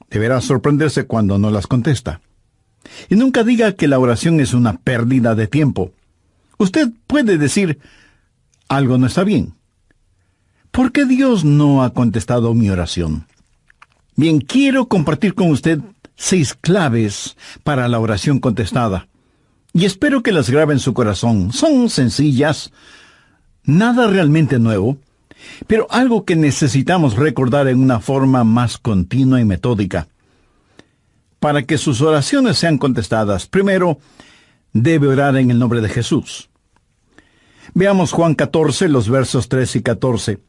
Deberá sorprenderse cuando no las contesta. Y nunca diga que la oración es una pérdida de tiempo. Usted puede decir, algo no está bien. ¿Por qué Dios no ha contestado mi oración? Bien, quiero compartir con usted 6 claves para la oración contestada. Y espero que las grabe en su corazón. Son sencillas, nada realmente nuevo, pero algo que necesitamos recordar en una forma más continua y metódica. Para que sus oraciones sean contestadas, primero, debe orar en el nombre de Jesús. Veamos Juan 14, los versos 3 y 14.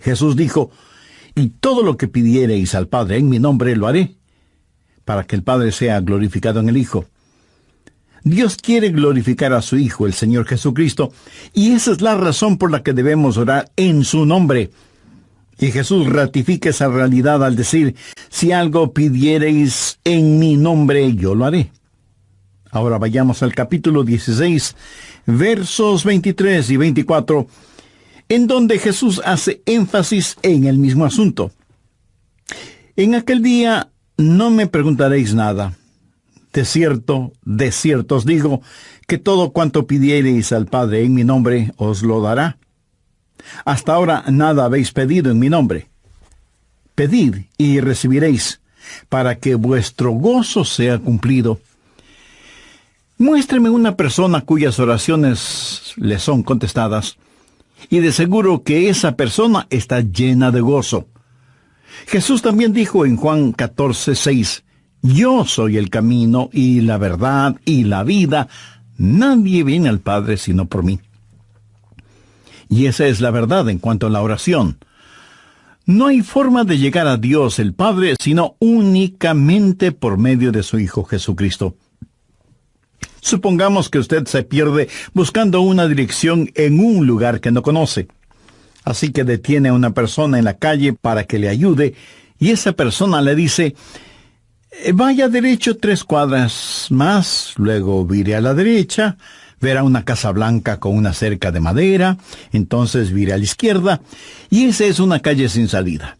Jesús dijo, y todo lo que pidiereis al Padre en mi nombre lo haré, para que el Padre sea glorificado en el Hijo. Dios quiere glorificar a su Hijo, el Señor Jesucristo, y esa es la razón por la que debemos orar en su nombre. Y Jesús ratifica esa realidad al decir, si algo pidiereis en mi nombre, yo lo haré. Ahora vayamos al capítulo 16, versos 23 y 24, en donde Jesús hace énfasis en el mismo asunto. En aquel día no me preguntaréis nada. De cierto os digo, que todo cuanto pidiereis al Padre en mi nombre, os lo dará. Hasta ahora nada habéis pedido en mi nombre. Pedid y recibiréis, para que vuestro gozo sea cumplido. Muéstreme una persona cuyas oraciones le son contestadas, y de seguro que esa persona está llena de gozo. Jesús también dijo en Juan 14:6, yo soy el camino y la verdad y la vida. Nadie viene al Padre sino por mí. Y esa es la verdad en cuanto a la oración. No hay forma de llegar a Dios el Padre sino únicamente por medio de su Hijo Jesucristo. Supongamos que usted se pierde buscando una dirección en un lugar que no conoce. Así que detiene a una persona en la calle para que le ayude, y esa persona le dice, vaya derecho 3 cuadras más, luego vire a la derecha, verá una casa blanca con una cerca de madera, entonces vire a la izquierda, y esa es una calle sin salida.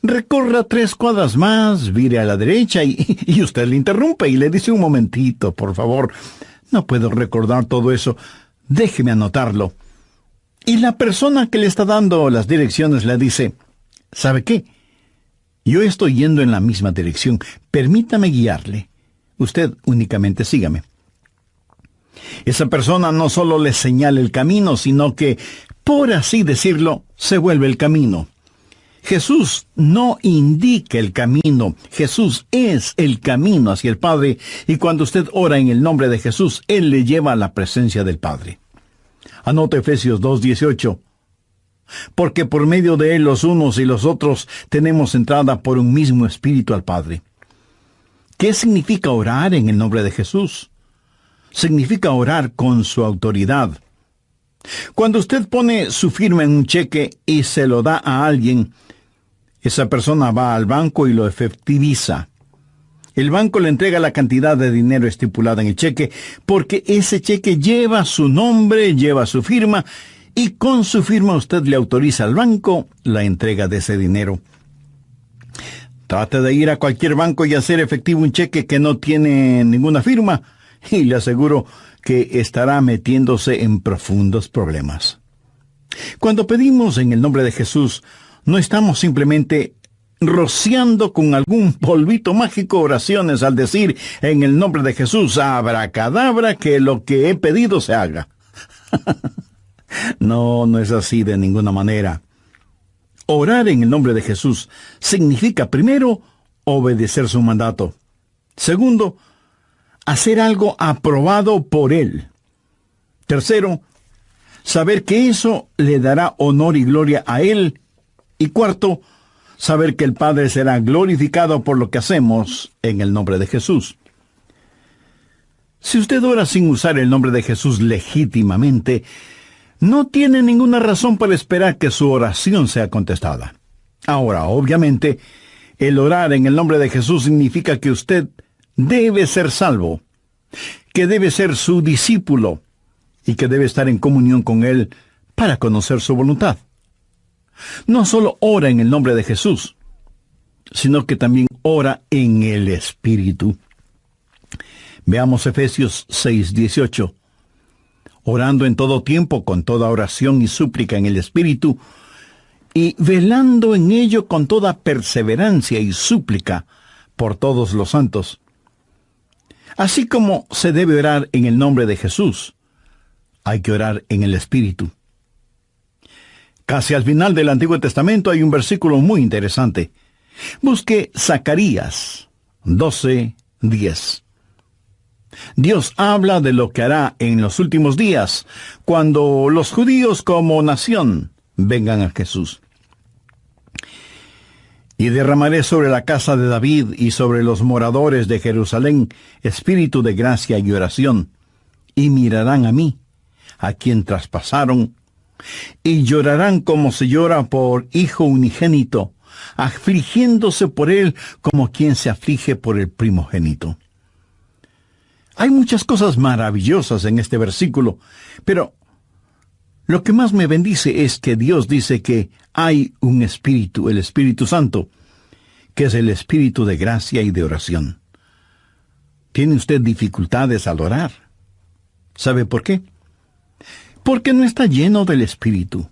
Recorra 3 cuadras más, vire a la derecha, y usted le interrumpe y le dice, un momentito, por favor, no puedo recordar todo eso, déjeme anotarlo. Y la persona que le está dando las direcciones le dice, ¿sabe qué? Yo estoy yendo en la misma dirección, permítame guiarle. Usted únicamente sígame. Esa persona no solo le señala el camino, sino que, por así decirlo, se vuelve el camino. Jesús no indica el camino, Jesús es el camino hacia el Padre, y cuando usted ora en el nombre de Jesús, Él le lleva a la presencia del Padre. Anota Efesios 2:18. Porque por medio de Él los unos y los otros tenemos entrada por un mismo Espíritu al Padre. ¿Qué significa orar en el nombre de Jesús? Significa orar con su autoridad. Cuando usted pone su firma en un cheque y se lo da a alguien, esa persona va al banco y lo efectiviza. El banco le entrega la cantidad de dinero estipulada en el cheque, porque ese cheque lleva su nombre, lleva su firma, y con su firma usted le autoriza al banco la entrega de ese dinero. Trate de ir a cualquier banco y hacer efectivo un cheque que no tiene ninguna firma, y le aseguro que estará metiéndose en profundos problemas. Cuando pedimos en el nombre de Jesús, no estamos simplemente rociando con algún polvito mágico oraciones al decir en el nombre de Jesús, abracadabra, que lo que he pedido se haga. No es así de ninguna manera. Orar en el nombre de Jesús significa, primero, obedecer su mandato. Segundo, hacer algo aprobado por Él. Tercero, saber que eso le dará honor y gloria a Él. Y cuarto, saber que el Padre será glorificado por lo que hacemos en el nombre de Jesús. Si usted ora sin usar el nombre de Jesús legítimamente, no tiene ninguna razón para esperar que su oración sea contestada. Ahora, obviamente, el orar en el nombre de Jesús significa que usted debe ser salvo, que debe ser su discípulo y que debe estar en comunión con Él para conocer su voluntad. No solo ora en el nombre de Jesús. sino que también ora en el Espíritu. Veamos Efesios 6:18. Orando en todo tiempo, con toda oración y súplica en el Espíritu, y velando en ello con toda perseverancia y súplica por todos los santos. Así como se debe orar en el nombre de Jesús, hay que orar en el Espíritu. Casi al final del Antiguo Testamento hay un versículo muy interesante. Busque Zacarías 12:10. Dios habla de lo que hará en los últimos días, cuando los judíos como nación vengan a Jesús. Y derramaré sobre la casa de David y sobre los moradores de Jerusalén espíritu de gracia y oración, y mirarán a mí, a quien traspasaron, y llorarán como se llora por hijo unigénito, afligiéndose por él como quien se aflige por el primogénito. Hay muchas cosas maravillosas en este versículo, pero lo que más me bendice es que Dios dice que hay un Espíritu, el Espíritu Santo, que es el Espíritu de gracia y de oración. ¿Tiene usted dificultades al orar? ¿Sabe por qué? Porque no está lleno del Espíritu.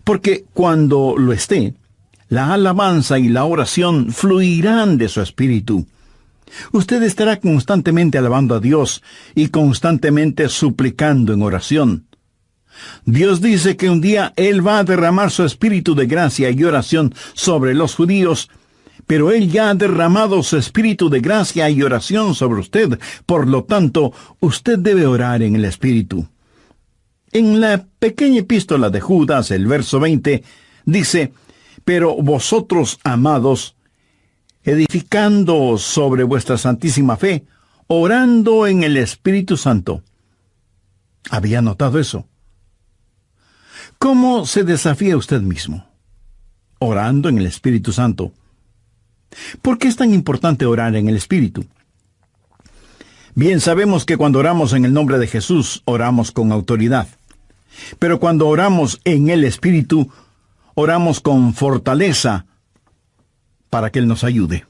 Porque cuando lo esté, la alabanza y la oración fluirán de su Espíritu. Usted estará constantemente alabando a Dios y constantemente suplicando en oración. Dios dice que un día Él va a derramar su espíritu de gracia y oración sobre los judíos, pero Él ya ha derramado su espíritu de gracia y oración sobre usted. Por lo tanto, usted debe orar en el Espíritu. En la pequeña epístola de Judas, el verso 20, dice: «Pero vosotros, amados, edificando sobre vuestra santísima fe, orando en el Espíritu Santo». ¿Había notado eso? ¿Cómo se desafía usted mismo? Orando en el Espíritu Santo. ¿Por qué es tan importante orar en el Espíritu? Bien, sabemos que cuando oramos en el nombre de Jesús, oramos con autoridad. Pero cuando oramos en el Espíritu, oramos con fortaleza para que Él nos ayude.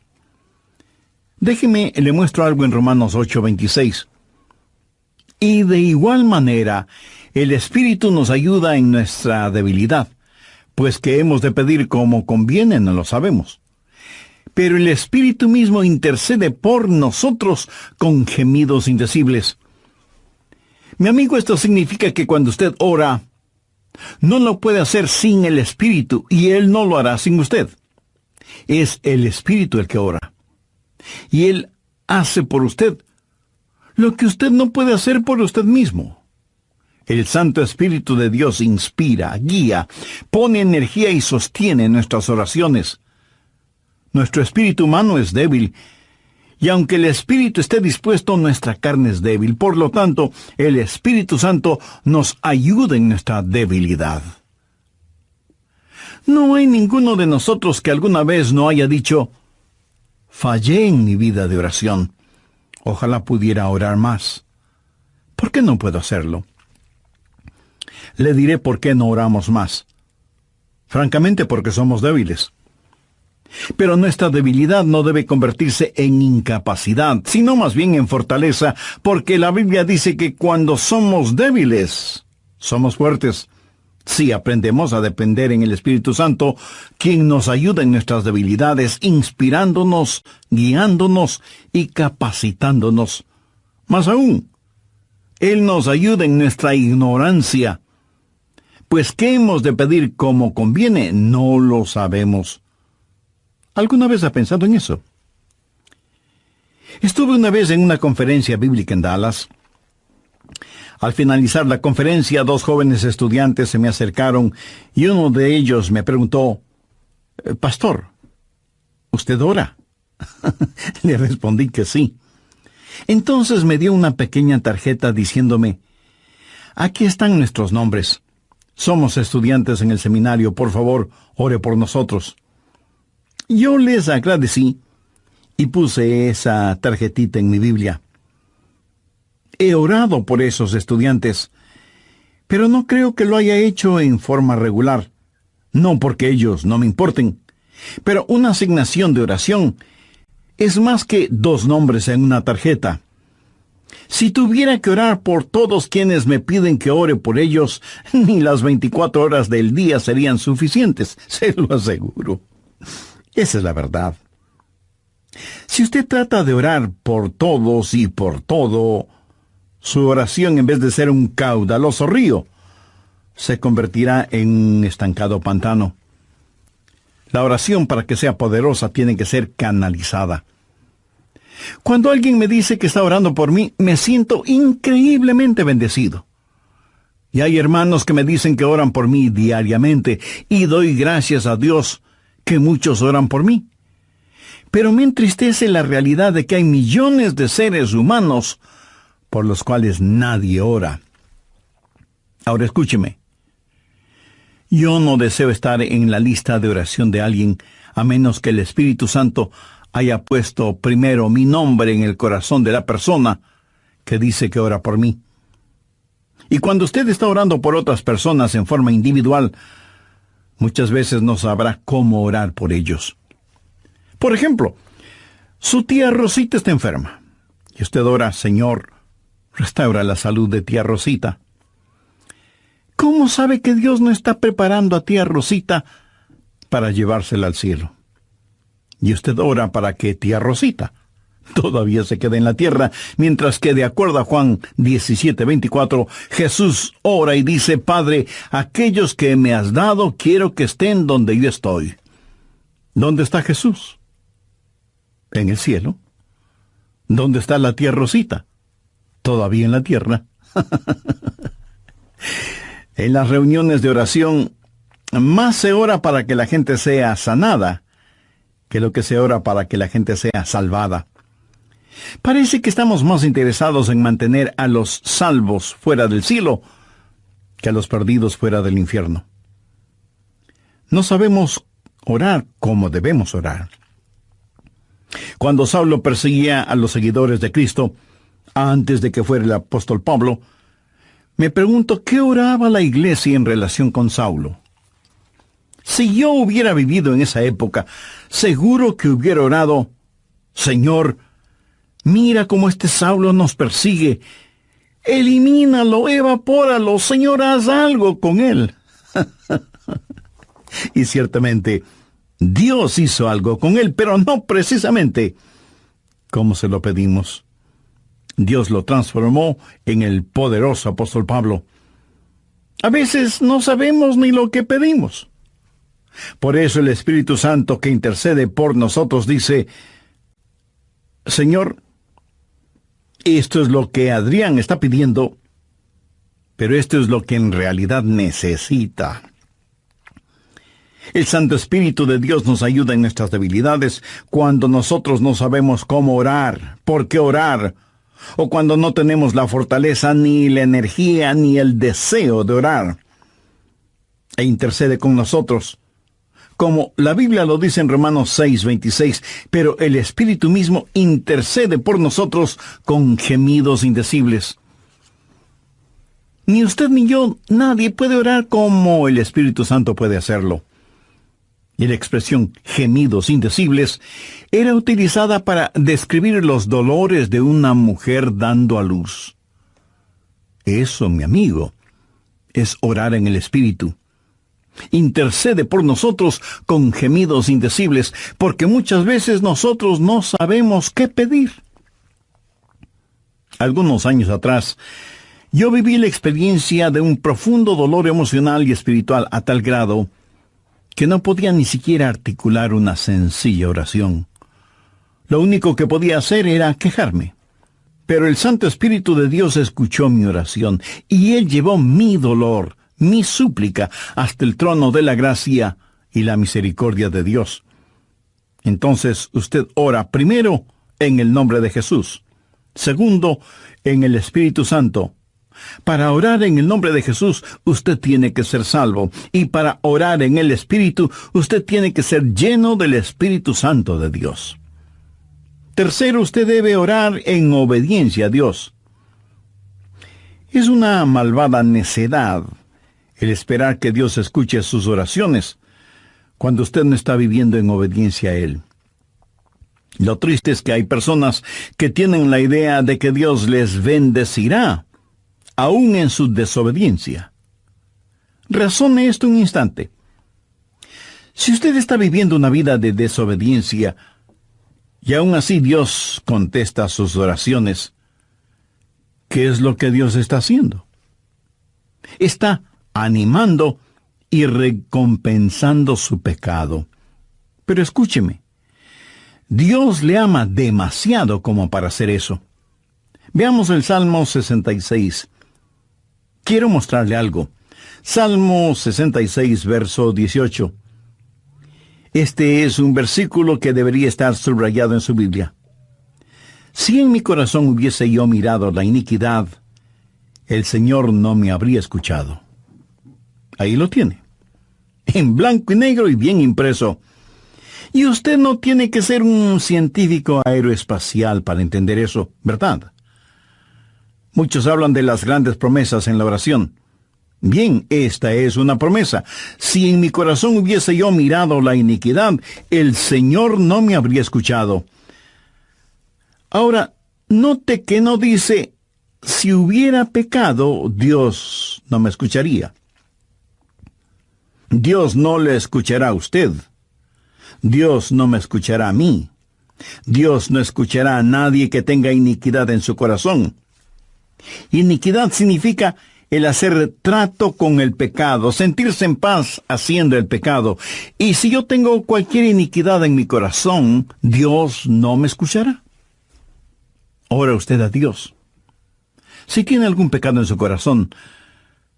Déjeme, le muestro algo en Romanos 8:26. Y de igual manera, el Espíritu nos ayuda en nuestra debilidad, pues que hemos de pedir como conviene, no lo sabemos. Pero el Espíritu mismo intercede por nosotros con gemidos indecibles. Mi amigo, esto significa que cuando usted ora, no lo puede hacer sin el Espíritu, y Él no lo hará sin usted. Es el Espíritu el que ora. Y Él hace por usted lo que usted no puede hacer por usted mismo. El Santo Espíritu de Dios inspira, guía, pone energía y sostiene nuestras oraciones. Nuestro espíritu humano es débil, y aunque el espíritu esté dispuesto, nuestra carne es débil. Por lo tanto, el Espíritu Santo nos ayuda en nuestra debilidad. No hay ninguno de nosotros que alguna vez no haya dicho: «Fallé en mi vida de oración. Ojalá pudiera orar más. ¿Por qué no puedo hacerlo?». Le diré por qué no oramos más. Francamente, porque somos débiles. Pero nuestra debilidad no debe convertirse en incapacidad, sino más bien en fortaleza, porque la Biblia dice que cuando somos débiles, somos fuertes. Si aprendemos a depender en el Espíritu Santo, quien nos ayuda en nuestras debilidades, inspirándonos, guiándonos y capacitándonos. Más aún, Él nos ayuda en nuestra ignorancia. Pues ¿qué hemos de pedir como conviene? No lo sabemos. ¿Alguna vez ha pensado en eso? Estuve una vez en una conferencia bíblica en Dallas. Al finalizar la conferencia, 2 jóvenes estudiantes se me acercaron y uno de ellos me preguntó: «Pastor, ¿usted ora?». Le respondí que sí. Entonces me dio una pequeña tarjeta diciéndome: «Aquí están nuestros nombres. Somos estudiantes en el seminario. Por favor, ore por nosotros». Yo les agradecí y puse esa tarjetita en mi Biblia. He orado por esos estudiantes, pero no creo que lo haya hecho en forma regular. No porque ellos no me importen, Pero una asignación de oración es más que 2 nombres en una tarjeta. Si tuviera que orar por todos quienes me piden que ore por ellos, ni las 24 horas del día serían suficientes, se lo aseguro. Esa es la verdad. Si usted trata de orar por todos y por todo, su oración, en vez de ser un caudaloso río, se convertirá en un estancado pantano. La oración, para que sea poderosa, tiene que ser canalizada. Cuando alguien me dice que está orando por mí, me siento increíblemente bendecido. Y hay hermanos que me dicen que oran por mí diariamente, y doy gracias a Dios que muchos oran por mí. Pero me entristece la realidad de que hay millones de seres humanos por los cuales nadie ora. Ahora escúcheme. Yo no deseo estar en la lista de oración de alguien, a menos que el Espíritu Santo haya puesto primero mi nombre en el corazón de la persona que dice que ora por mí. Y cuando usted está orando por otras personas en forma individual, muchas veces no sabrá cómo orar por ellos. Por ejemplo, su tía Rosita está enferma, y usted ora: Señor, restaura la salud de tía Rosita. ¿Cómo sabe que Dios no está preparando a tía Rosita para llevársela al cielo? Y usted ora para que tía Rosita todavía se quede en la tierra, mientras que, de acuerdo a Juan 17:24, Jesús ora y dice: Padre, aquellos que me has dado, quiero que estén donde yo estoy. ¿Dónde está Jesús? En el cielo. ¿Dónde está la tía Rosita? Todavía en la tierra. En las reuniones de oración, más se ora para que la gente sea sanada que lo que se ora para que la gente sea salvada. Parece que estamos más interesados en mantener a los salvos fuera del cielo que a los perdidos fuera del infierno. No sabemos orar como debemos orar. Cuando Saulo perseguía a los seguidores de Cristo, antes de que fuera el apóstol Pablo, me pregunto qué oraba la iglesia en relación con Saulo. Si yo hubiera vivido en esa época, seguro que hubiera orado: Señor, mira cómo este Saulo nos persigue. Elimínalo, evapóralo, Señor, haz algo con él. Y ciertamente, Dios hizo algo con él, pero no precisamente como se lo pedimos. Dios lo transformó en el poderoso apóstol Pablo. A veces no sabemos ni lo que pedimos. Por eso el Espíritu Santo, que intercede por nosotros, dice: Señor, esto es lo que Adrián está pidiendo, pero esto es lo que en realidad necesita. El Santo Espíritu de Dios nos ayuda en nuestras debilidades, cuando nosotros no sabemos cómo orar, por qué orar, o cuando no tenemos la fortaleza, ni la energía, ni el deseo de orar. E intercede con nosotros, como la Biblia lo dice en Romanos 6:26, pero el Espíritu mismo intercede por nosotros con gemidos indecibles. Ni usted ni yo, nadie puede orar como el Espíritu Santo puede hacerlo. Y la expresión gemidos indecibles era utilizada para describir los dolores de una mujer dando a luz. Eso, mi amigo, es orar en el Espíritu. Intercede por nosotros con gemidos indecibles, porque muchas veces nosotros no sabemos qué pedir. Algunos años atrás, yo viví la experiencia de un profundo dolor emocional y espiritual a tal grado que no podía ni siquiera articular una sencilla oración. Lo único que podía hacer era quejarme. Pero el Santo Espíritu de Dios escuchó mi oración, y Él llevó mi dolor, mi súplica, hasta el trono de la gracia y la misericordia de Dios. Entonces usted ora primero en el nombre de Jesús, segundo en el Espíritu Santo. Para orar en el nombre de Jesús, usted tiene que ser salvo, y para orar en el Espíritu, usted tiene que ser lleno del Espíritu Santo de Dios. Tercero, usted debe orar en obediencia a Dios. Es una malvada necedad el esperar que Dios escuche sus oraciones, cuando usted no está viviendo en obediencia a Él. Lo triste es que hay personas que tienen la idea de que Dios les bendecirá, aún en su desobediencia. Razone esto un instante. Si usted está viviendo una vida de desobediencia, y aún así Dios contesta sus oraciones, ¿qué es lo que Dios está haciendo? Está animando y recompensando su pecado. Pero escúcheme, Dios le ama demasiado como para hacer eso. Veamos el Salmo 66. Quiero mostrarle algo. Salmo 66, verso 18. Este es un versículo que debería estar subrayado en su Biblia. Si en mi corazón hubiese yo mirado la iniquidad, el Señor no me habría escuchado. Ahí lo tiene, en blanco y negro y bien impreso. Y usted no tiene que ser un científico aeroespacial para entender eso, ¿verdad? Muchos hablan de las grandes promesas en la oración. Bien, esta es una promesa. Si en mi corazón hubiese yo mirado la iniquidad, el Señor no me habría escuchado. Ahora, note que no dice, si hubiera pecado, Dios no me escucharía. Dios no le escuchará a usted. Dios no me escuchará a mí. Dios no escuchará a nadie que tenga iniquidad en su corazón. Iniquidad significa el hacer trato con el pecado, sentirse en paz haciendo el pecado. Y si yo tengo cualquier iniquidad en mi corazón, Dios no me escuchará. Ora usted a Dios. Si tiene algún pecado en su corazón,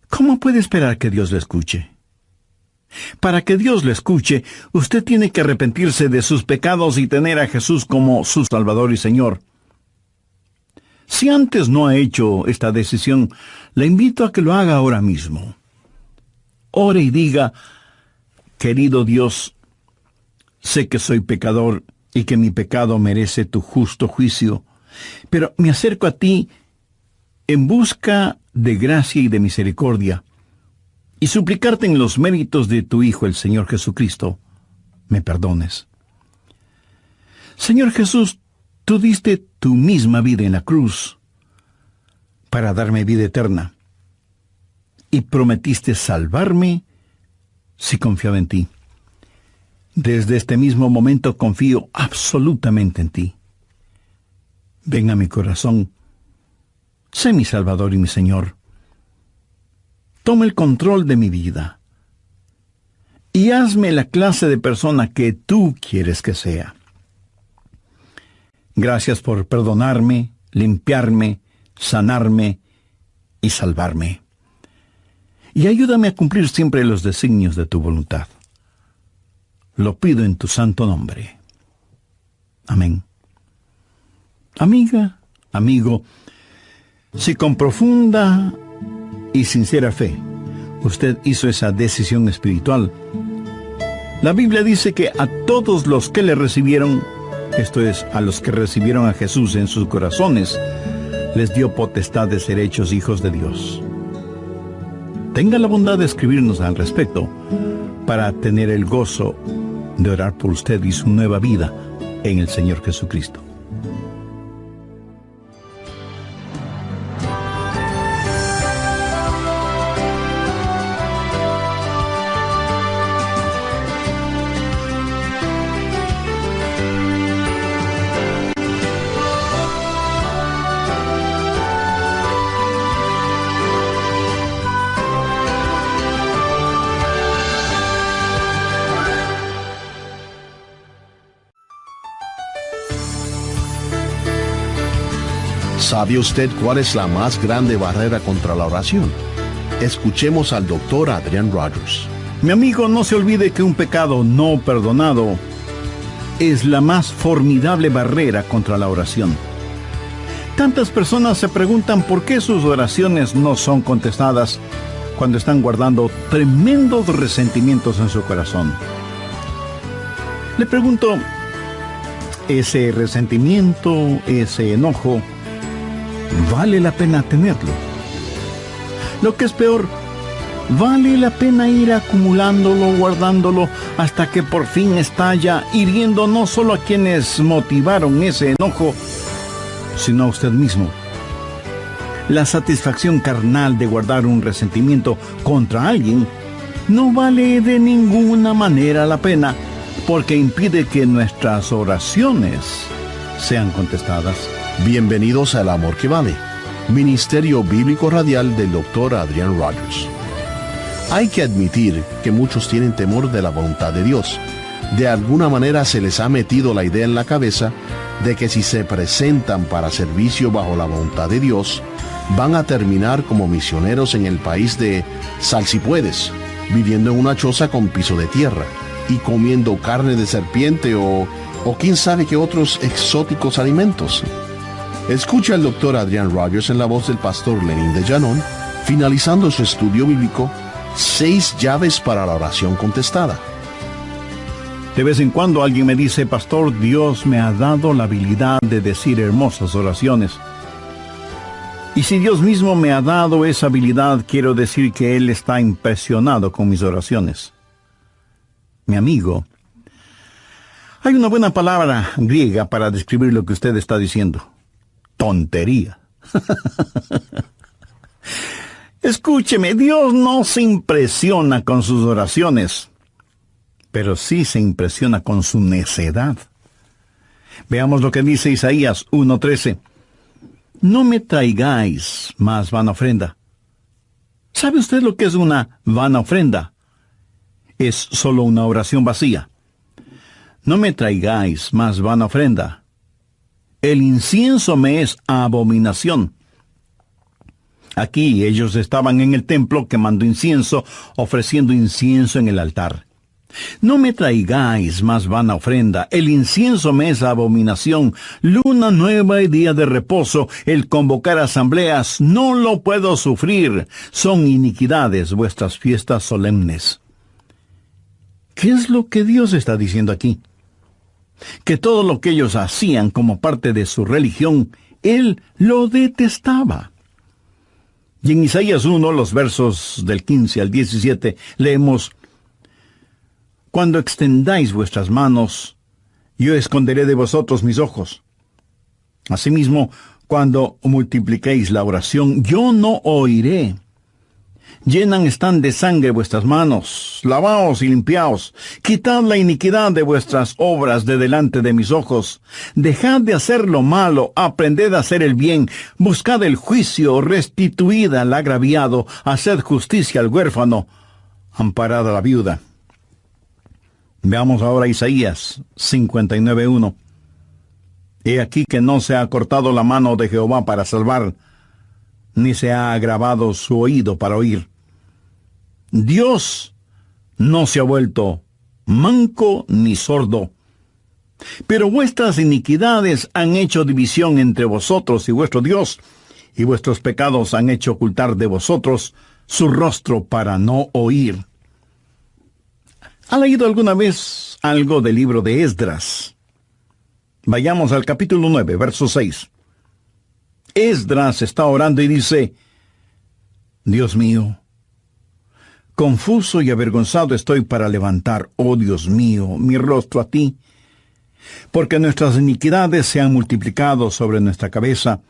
¿cómo puede esperar que Dios le escuche? Para que Dios le escuche, usted tiene que arrepentirse de sus pecados y tener a Jesús como su Salvador y Señor. Si antes no ha hecho esta decisión, le invito a que lo haga ahora mismo. Ore y diga, querido Dios, sé que soy pecador y que mi pecado merece tu justo juicio, pero me acerco a ti en busca de gracia y de misericordia, y suplicarte en los méritos de tu Hijo, el Señor Jesucristo, me perdones. Señor Jesús, tú diste tu misma vida en la cruz para darme vida eterna, y prometiste salvarme si confiaba en ti. Desde este mismo momento confío absolutamente en ti. Ven a mi corazón, sé mi Salvador y mi Señor. Toma el control de mi vida y hazme la clase de persona que tú quieres que sea. Gracias por perdonarme, limpiarme, sanarme y salvarme. Y ayúdame a cumplir siempre los designios de tu voluntad. Lo pido en tu santo nombre. Amén. Amiga, amigo, si con profunda y sincera fe usted hizo esa decisión espiritual, la Biblia dice que a todos los que le recibieron, esto es, a los que recibieron a Jesús en sus corazones, les dio potestad de ser hechos hijos de Dios. Tenga la bondad de escribirnos al respecto para tener el gozo de orar por usted y su nueva vida en el Señor Jesucristo. ¿Sabe usted cuál es la más grande barrera contra la oración? Escuchemos al Dr. Adrian Rogers. Mi amigo, no se olvide que un pecado no perdonado es la más formidable barrera contra la oración. Tantas personas se preguntan por qué sus oraciones no son contestadas cuando están guardando tremendos resentimientos en su corazón. Le pregunto, ¿ese resentimiento, ese enojo, vale la pena tenerlo? Lo que es peor, ¿Vale la pena ir acumulándolo, guardándolo, hasta que por fin estalla, hiriendo no solo a quienes motivaron ese enojo, sino a usted mismo? La satisfacción carnal de guardar un resentimiento contra alguien no vale de ninguna manera la pena, porque impide que nuestras oraciones sean contestadas. Bienvenidos al Amor que Vale, Ministerio Bíblico Radial del Dr. Adrian Rogers. Hay que admitir que muchos tienen temor de la voluntad de Dios. De alguna manera se les ha metido la idea en la cabeza de que si se presentan para servicio bajo la voluntad de Dios, van a terminar como misioneros en el país de sal si puedes, viviendo en una choza con piso de tierra y comiendo carne de serpiente o quién sabe qué otros exóticos alimentos. Escucha al Dr. Adrian Rogers en la voz del pastor Lenín de Llanón, finalizando su estudio bíblico, 6 llaves para la oración contestada. De vez en cuando alguien me dice: pastor, Dios me ha dado la habilidad de decir hermosas oraciones. Y si Dios mismo me ha dado esa habilidad, quiero decir que Él está impresionado con mis oraciones. Mi amigo, hay una buena palabra griega para describir lo que usted está diciendo: tontería. Escúcheme, Dios no se impresiona con sus oraciones, pero sí se impresiona con su necedad. Veamos lo que dice Isaías 1:13. No me traigáis más vana ofrenda. ¿Sabe usted lo que es una vana ofrenda? Es solo una oración vacía. No me traigáis más vana ofrenda. El incienso me es abominación. Aquí ellos estaban en el templo quemando incienso, ofreciendo incienso en el altar. No me traigáis más vana ofrenda, el incienso me es abominación, luna nueva y día de reposo, el convocar asambleas, no lo puedo sufrir, son iniquidades vuestras fiestas solemnes. ¿Qué es lo que Dios está diciendo aquí? Que todo lo que ellos hacían como parte de su religión, Él lo detestaba. Y en Isaías 1, los versos del 15 al 17, leemos: Cuando extendáis vuestras manos, yo esconderé de vosotros mis ojos. Asimismo, cuando multipliquéis la oración, yo no oiré. Llenan están de sangre vuestras manos, lavaos y limpiaos, quitad la iniquidad de vuestras obras de delante de mis ojos, dejad de hacer lo malo, aprended a hacer el bien, buscad el juicio, restituid al agraviado, haced justicia al huérfano, amparad a la viuda. Veamos ahora Isaías 59:1. He aquí que no se ha cortado la mano de Jehová para salvar, ni se ha agravado su oído para oír. Dios no se ha vuelto manco ni sordo, pero vuestras iniquidades han hecho división entre vosotros y vuestro Dios, y vuestros pecados han hecho ocultar de vosotros su rostro para no oír. ¿Ha leído alguna vez algo del libro de Esdras? Vayamos al capítulo 9, verso 6. Esdras está orando y dice: Dios mío, confuso y avergonzado estoy para levantar, oh Dios mío, mi rostro a ti, porque nuestras iniquidades se han multiplicado sobre nuestra cabeza,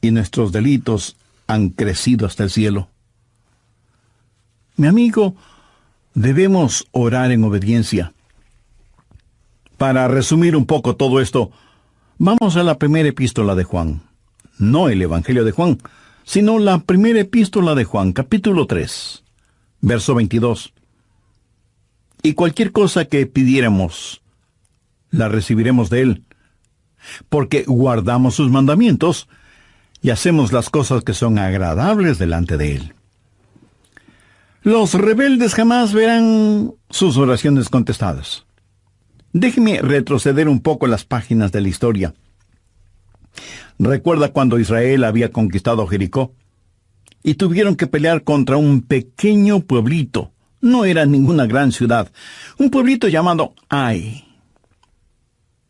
y nuestros delitos han crecido hasta el cielo. Mi amigo, debemos orar en obediencia. Para resumir un poco todo esto, vamos a la primera epístola de Juan. No el Evangelio de Juan, sino la primera epístola de Juan, capítulo 3, verso 22. Y cualquier cosa que pidiéramos, la recibiremos de Él, porque guardamos sus mandamientos y hacemos las cosas que son agradables delante de Él. Los rebeldes jamás verán sus oraciones contestadas. Déjeme retroceder un poco las páginas de la historia. ¿Recuerda cuando Israel había conquistado Jericó? Y tuvieron que pelear contra un pequeño pueblito. No era ninguna gran ciudad. Un pueblito llamado Ai.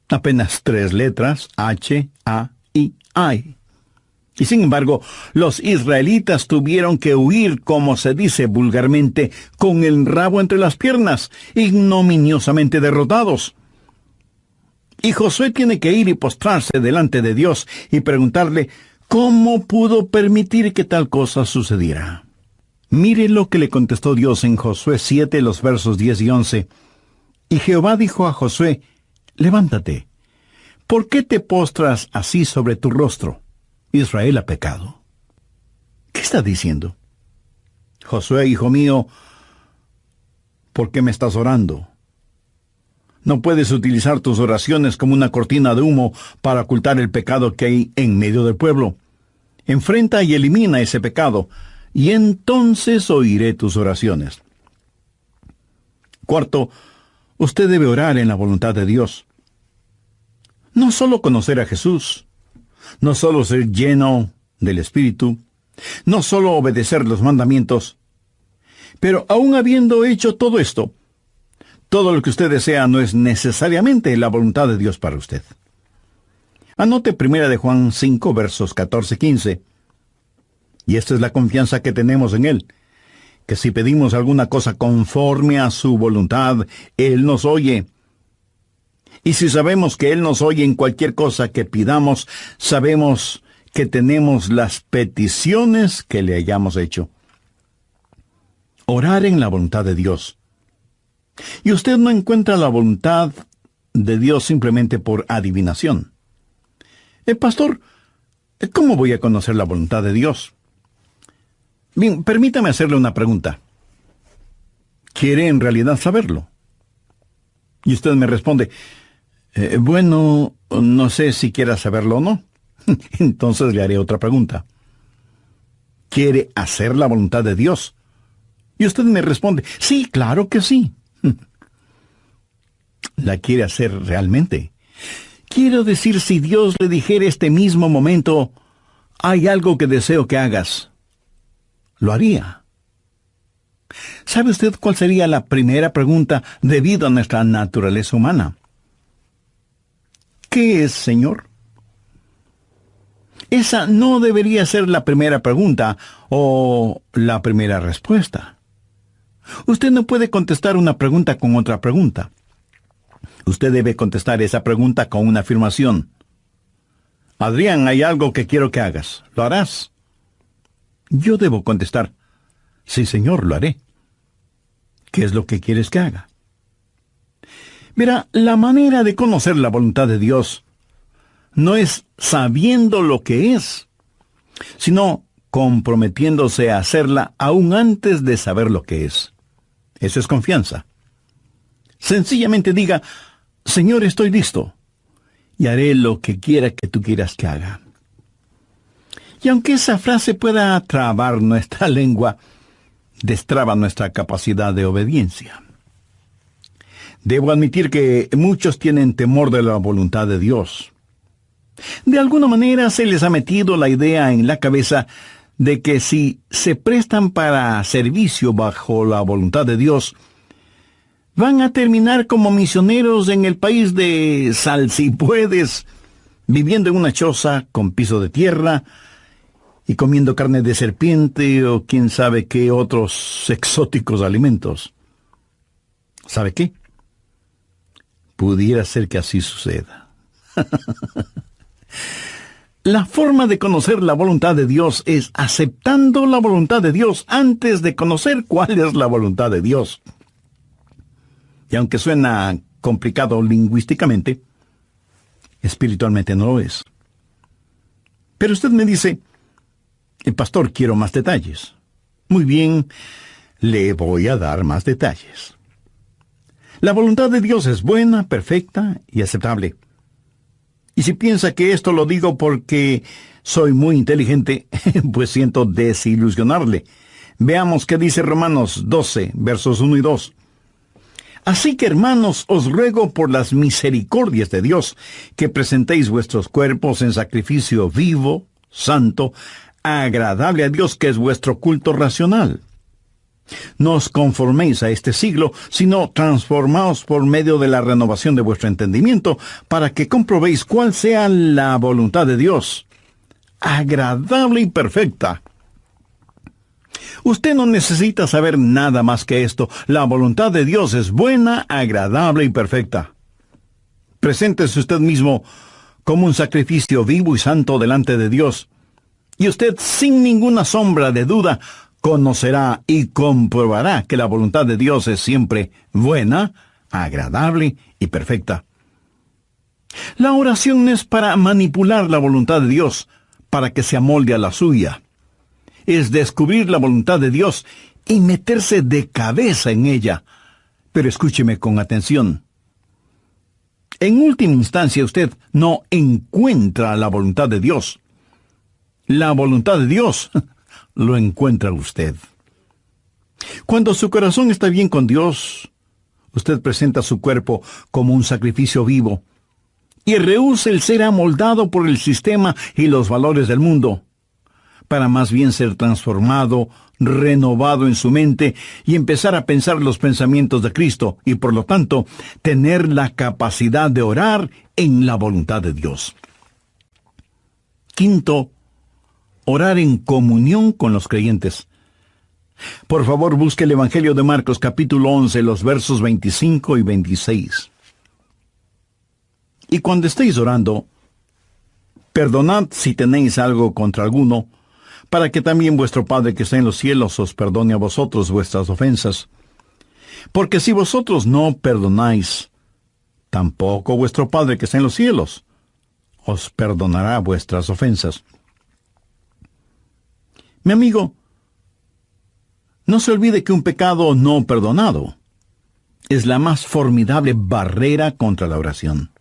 Apenas 3 letras, H-A-I, Ai. Y sin embargo, los israelitas tuvieron que huir, como se dice vulgarmente, con el rabo entre las piernas, ignominiosamente derrotados. Y Josué tiene que ir y postrarse delante de Dios y preguntarle cómo pudo permitir que tal cosa sucediera. Mire lo que le contestó Dios en Josué 7, los versos 10 y 11. Y Jehová dijo a Josué, levántate, ¿por qué te postras así sobre tu rostro? Israel ha pecado. ¿Qué está diciendo? Josué, hijo mío, ¿por qué me estás orando? No puedes utilizar tus oraciones como una cortina de humo para ocultar el pecado que hay en medio del pueblo. Enfrenta y elimina ese pecado, y entonces oiré tus oraciones. Cuarto, usted debe orar en la voluntad de Dios. No solo conocer a Jesús, no solo ser lleno del Espíritu, no solo obedecer los mandamientos, pero aún habiendo hecho todo esto, todo lo que usted desea no es necesariamente la voluntad de Dios para usted. Anote 1 de Juan 5, versos 14-15. Y esta es la confianza que tenemos en Él, que si pedimos alguna cosa conforme a su voluntad, Él nos oye. Y si sabemos que Él nos oye en cualquier cosa que pidamos, sabemos que tenemos las peticiones que le hayamos hecho. Orar en la voluntad de Dios. Y usted no encuentra la voluntad de Dios simplemente por adivinación. Pastor, ¿cómo voy a conocer la voluntad de Dios? Bien, permítame hacerle una pregunta. ¿Quiere en realidad saberlo? Y usted me responde, bueno, no sé si quiera saberlo o no. Entonces le haré otra pregunta. ¿Quiere hacer la voluntad de Dios? Y usted me responde, sí, claro que sí. ¿La quiere hacer realmente? Quiero decir, si Dios le dijera este mismo momento, hay algo que deseo que hagas, ¿lo haría? ¿Sabe usted cuál sería la primera pregunta debido a nuestra naturaleza humana? ¿Qué es, Señor? Esa no debería ser la primera pregunta o la primera respuesta. Usted no puede contestar una pregunta con otra pregunta. Usted debe contestar esa pregunta con una afirmación. Adrián, hay algo que quiero que hagas. ¿Lo harás? Yo debo contestar, sí, Señor, lo haré. ¿Qué es lo que quieres que haga? Mira, la manera de conocer la voluntad de Dios no es sabiendo lo que es, sino comprometiéndose a hacerla aún antes de saber lo que es. Eso es confianza. Sencillamente diga, Señor, estoy listo, y haré lo que quiera que tú quieras que haga. Y aunque esa frase pueda trabar nuestra lengua, destraba nuestra capacidad de obediencia. Debo admitir que muchos tienen temor de la voluntad de Dios. De alguna manera se les ha metido la idea en la cabeza de que si se prestan para servicio bajo la voluntad de Dios, van a terminar como misioneros en el país de Sal si puedes, viviendo en una choza con piso de tierra y comiendo carne de serpiente o quién sabe qué otros exóticos alimentos. ¿Sabe qué? Pudiera ser que así suceda. La forma de conocer la voluntad de Dios es aceptando la voluntad de Dios antes de conocer cuál es la voluntad de Dios. Y aunque suena complicado lingüísticamente, espiritualmente no lo es. Pero usted me dice, pastor, quiero más detalles. Muy bien, le voy a dar más detalles. La voluntad de Dios es buena, perfecta y aceptable. Y si piensa que esto lo digo porque soy muy inteligente, pues siento desilusionarle. Veamos qué dice Romanos 12, versos 1 y 2. Así que, hermanos, os ruego por las misericordias de Dios, que presentéis vuestros cuerpos en sacrificio vivo, santo, agradable a Dios, que es vuestro culto racional. No os conforméis a este siglo, sino transformaos por medio de la renovación de vuestro entendimiento, para que comprobéis cuál sea la voluntad de Dios, agradable y perfecta. Usted no necesita saber nada más que esto. La voluntad de Dios es buena, agradable y perfecta. Preséntese usted mismo como un sacrificio vivo y santo delante de Dios, y usted, sin ninguna sombra de duda, conocerá y comprobará que la voluntad de Dios es siempre buena, agradable y perfecta. La oración no es para manipular la voluntad de Dios, para que se amolde a la suya. Es descubrir la voluntad de Dios y meterse de cabeza en ella. Pero escúcheme con atención. En última instancia, usted no encuentra la voluntad de Dios. La voluntad de Dios lo encuentra usted. Cuando su corazón está bien con Dios, usted presenta su cuerpo como un sacrificio vivo y rehúsa el ser amoldado por el sistema y los valores del mundo, para más bien ser transformado, renovado en su mente y empezar a pensar los pensamientos de Cristo y, por lo tanto, tener la capacidad de orar en la voluntad de Dios. Quinto, orar en comunión con los creyentes. Por favor, busque el Evangelio de Marcos, capítulo 11, los versos 25 y 26. Y cuando estéis orando, perdonad si tenéis algo contra alguno, para que también vuestro Padre que está en los cielos os perdone a vosotros vuestras ofensas. Porque si vosotros no perdonáis, tampoco vuestro Padre que está en los cielos os perdonará vuestras ofensas. Mi amigo, no se olvide que un pecado no perdonado es la más formidable barrera contra la oración.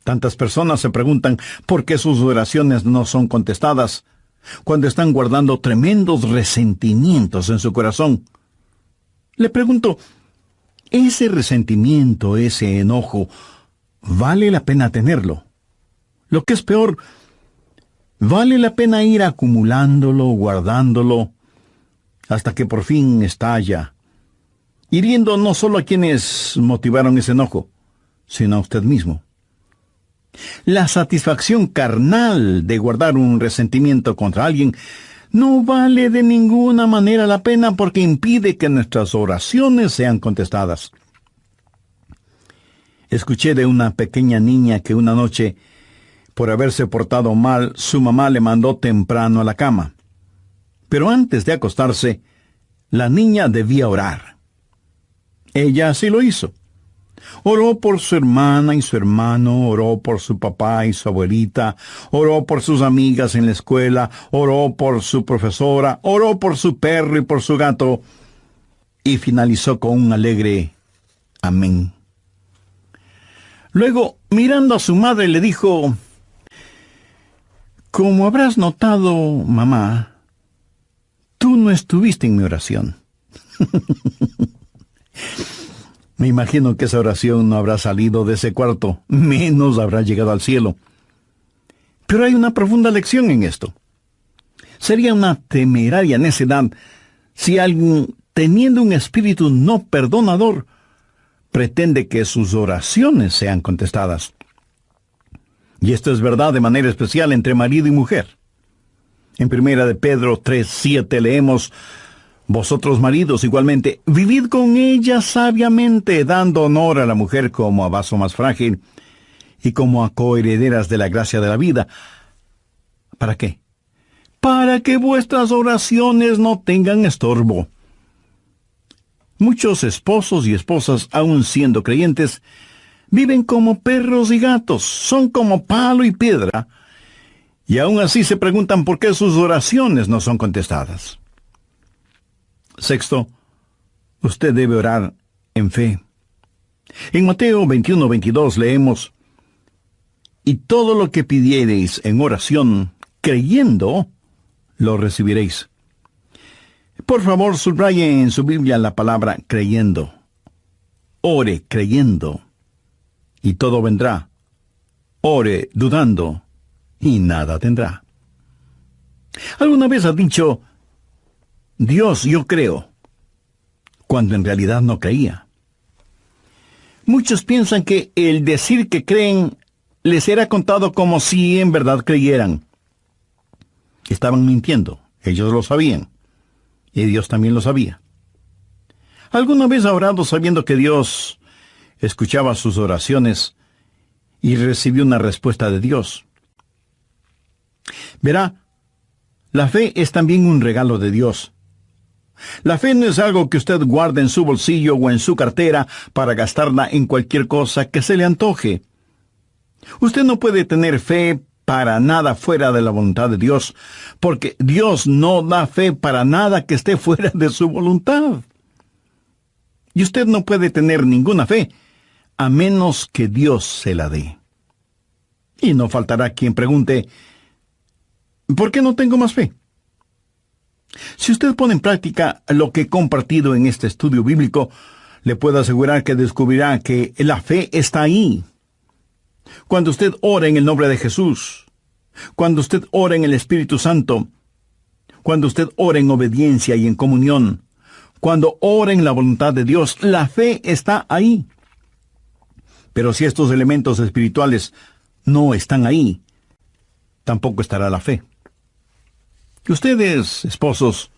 Tantas personas se preguntan por qué sus oraciones no son contestadas cuando están guardando tremendos resentimientos en su corazón. Le pregunto, ¿ese resentimiento, ese enojo, vale la pena tenerlo? Lo que es peor, ¿vale la pena ir acumulándolo, guardándolo, hasta que por fin estalla, hiriendo no solo a quienes motivaron ese enojo, sino a usted mismo? La satisfacción carnal de guardar un resentimiento contra alguien no vale de ninguna manera la pena porque impide que nuestras oraciones sean contestadas. Escuché de una pequeña niña que una noche, por haberse portado mal, su mamá le mandó temprano a la cama. Pero antes de acostarse, la niña debía orar. Ella así lo hizo. Oró por su hermana y su hermano, oró por su papá y su abuelita, oró por sus amigas en la escuela, oró por su profesora, oró por su perro y por su gato, y finalizó con un alegre amén. Luego, mirando a su madre, le dijo: «Como habrás notado, mamá, tú no estuviste en mi oración». Me imagino que esa oración no habrá salido de ese cuarto, menos habrá llegado al cielo. Pero hay una profunda lección en esto. Sería una temeraria necedad si alguien, teniendo un espíritu no perdonador, pretende que sus oraciones sean contestadas. Y esto es verdad de manera especial entre marido y mujer. En 1 Pedro 3:7 leemos: «Vosotros maridos igualmente, vivid con ella sabiamente, dando honor a la mujer como a vaso más frágil y como a coherederas de la gracia de la vida». ¿Para qué? Para que vuestras oraciones no tengan estorbo. Muchos esposos y esposas, aun siendo creyentes, viven como perros y gatos, son como palo y piedra, y aún así se preguntan por qué sus oraciones no son contestadas. Sexto, usted debe orar en fe. En Mateo 21:22 leemos: «Y todo lo que pidiereis en oración, creyendo, lo recibiréis». Por favor, subraye en su Biblia la palabra creyendo. Ore creyendo, y todo vendrá. Ore dudando, y nada tendrá. ¿Alguna vez ha dicho: «Dios, yo creo», cuando en realidad no creía? Muchos piensan que el decir que creen les será contado como si en verdad creyeran. Estaban mintiendo. Ellos lo sabían. Y Dios también lo sabía. ¿Alguna vez ha orado sabiendo que Dios escuchaba sus oraciones y recibió una respuesta de Dios? Verá, la fe es también un regalo de Dios. La fe no es algo que usted guarde en su bolsillo o en su cartera para gastarla en cualquier cosa que se le antoje. Usted no puede tener fe para nada fuera de la voluntad de Dios, porque Dios no da fe para nada que esté fuera de su voluntad. Y usted no puede tener ninguna fe a menos que Dios se la dé. Y no faltará quien pregunte, ¿por qué no tengo más fe? Si usted pone en práctica lo que he compartido en este estudio bíblico, le puedo asegurar que descubrirá que la fe está ahí. Cuando usted ora en el nombre de Jesús, cuando usted ora en el Espíritu Santo, cuando usted ora en obediencia y en comunión, cuando ora en la voluntad de Dios, la fe está ahí. Pero si estos elementos espirituales no están ahí, tampoco estará la fe. Ustedes, esposos,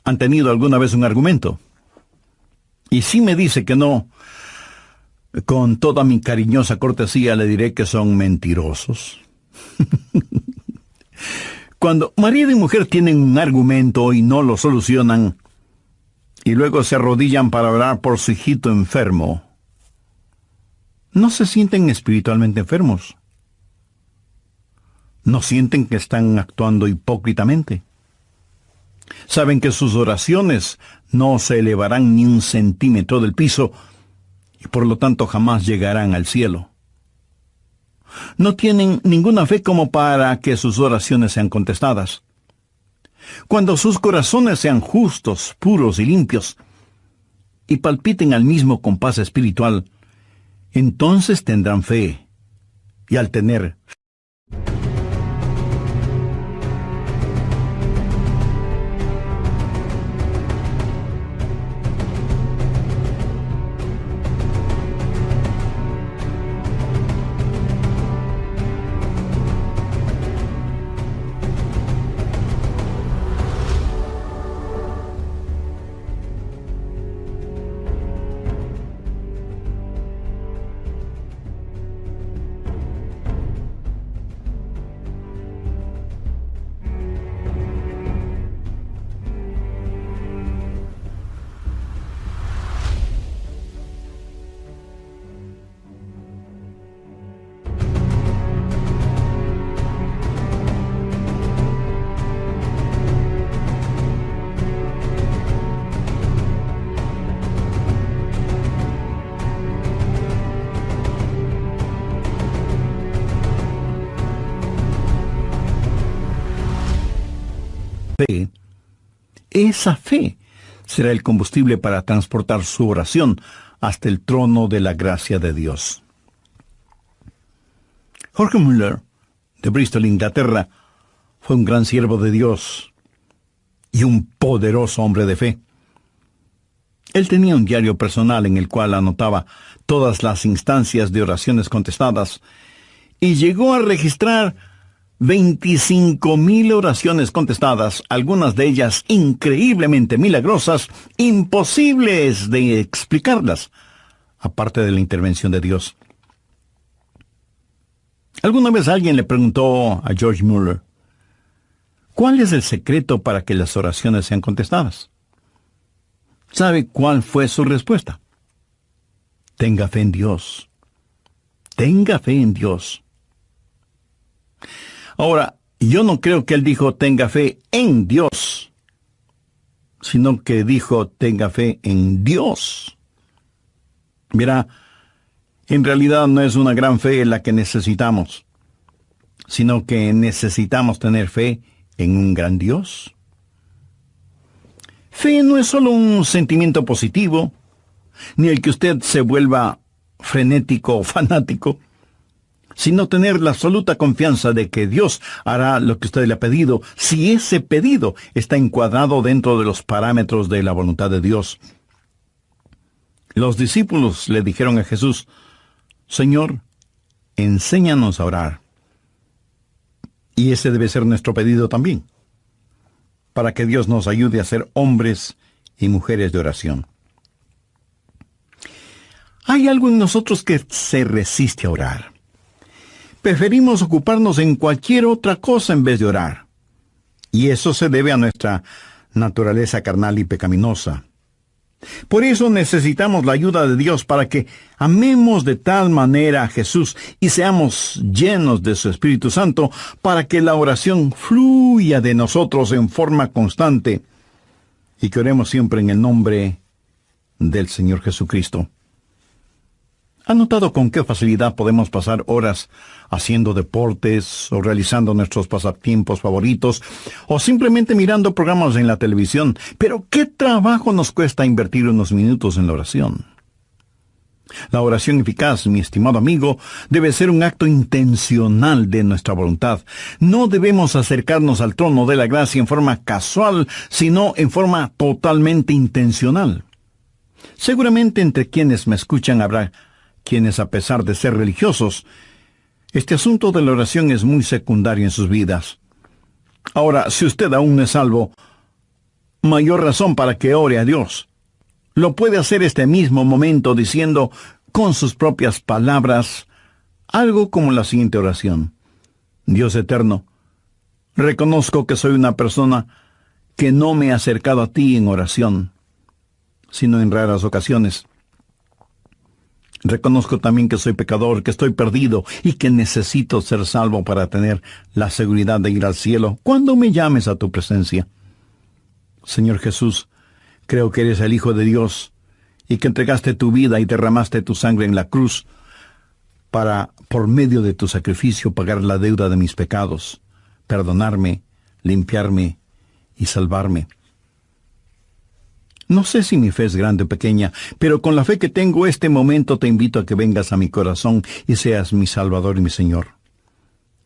han tenido alguna vez un argumento. Y si me dice que no, con toda mi cariñosa cortesía le diré que son mentirosos. Cuando marido y mujer tienen un argumento y no lo solucionan, y luego se arrodillan para orar por su hijito enfermo, ¿no se sienten espiritualmente enfermos? ¿No sienten que están actuando hipócritamente? Saben que sus oraciones no se elevarán ni un centímetro del piso y por lo tanto jamás llegarán al cielo. No tienen ninguna fe como para que sus oraciones sean contestadas. Cuando sus corazones sean justos, puros y limpios, y palpiten al mismo compás espiritual, entonces tendrán fe, y al tener fe, esa fe será el combustible para transportar su oración hasta el trono de la gracia de Dios. Jorge Mueller, de Bristol, Inglaterra, fue un gran siervo de Dios y un poderoso hombre de fe. Él tenía un diario personal en el cual anotaba todas las instancias de oraciones contestadas y llegó a registrar 25,000 oraciones contestadas, algunas de ellas increíblemente milagrosas, imposibles de explicarlas, aparte de la intervención de Dios. Alguna vez alguien le preguntó a George Mueller, ¿cuál es el secreto para que las oraciones sean contestadas? ¿Sabe cuál fue su respuesta? Tenga fe en Dios. Tenga fe en Dios. Ahora, yo no creo que él dijo tenga fe en Dios, sino que dijo tenga fe en Dios. Mira, en realidad no es una gran fe la que necesitamos, sino que necesitamos tener fe en un gran Dios. Fe no es solo un sentimiento positivo, ni el que usted se vuelva frenético o fanático, sino tener la absoluta confianza de que Dios hará lo que usted le ha pedido, si ese pedido está encuadrado dentro de los parámetros de la voluntad de Dios. Los discípulos le dijeron a Jesús, Señor, enséñanos a orar. Y ese debe ser nuestro pedido también, para que Dios nos ayude a ser hombres y mujeres de oración. Hay algo en nosotros que se resiste a orar. Preferimos ocuparnos en cualquier otra cosa en vez de orar. Y eso se debe a nuestra naturaleza carnal y pecaminosa. Por eso necesitamos la ayuda de Dios para que amemos de tal manera a Jesús y seamos llenos de su Espíritu Santo para que la oración fluya de nosotros en forma constante y que oremos siempre en el nombre del Señor Jesucristo. ¿Ha notado con qué facilidad podemos pasar horas haciendo deportes o realizando nuestros pasatiempos favoritos o simplemente mirando programas en la televisión? Pero ¿qué trabajo nos cuesta invertir unos minutos en la oración? La oración eficaz, mi estimado amigo, debe ser un acto intencional de nuestra voluntad. No debemos acercarnos al trono de la gracia en forma casual, sino en forma totalmente intencional. Seguramente entre quienes me escuchan habrá quienes, a pesar de ser religiosos, este asunto de la oración es muy secundario en sus vidas. Ahora, si usted aún no es salvo, mayor razón para que ore a Dios. Lo puede hacer este mismo momento diciendo con sus propias palabras algo como la siguiente oración: Dios eterno, reconozco que soy una persona que no me he acercado a ti en oración, sino en raras ocasiones. Reconozco también que soy pecador, que estoy perdido y que necesito ser salvo para tener la seguridad de ir al cielo cuando me llames a tu presencia. Señor Jesús, creo que eres el Hijo de Dios y que entregaste tu vida y derramaste tu sangre en la cruz para, por medio de tu sacrificio, pagar la deuda de mis pecados, perdonarme, limpiarme y salvarme. No sé si mi fe es grande o pequeña, pero con la fe que tengo este momento te invito a que vengas a mi corazón y seas mi Salvador y mi Señor.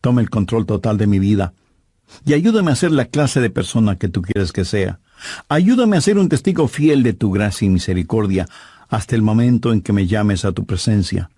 Toma el control total de mi vida y ayúdame a ser la clase de persona que tú quieres que sea. Ayúdame a ser un testigo fiel de tu gracia y misericordia hasta el momento en que me llames a tu presencia.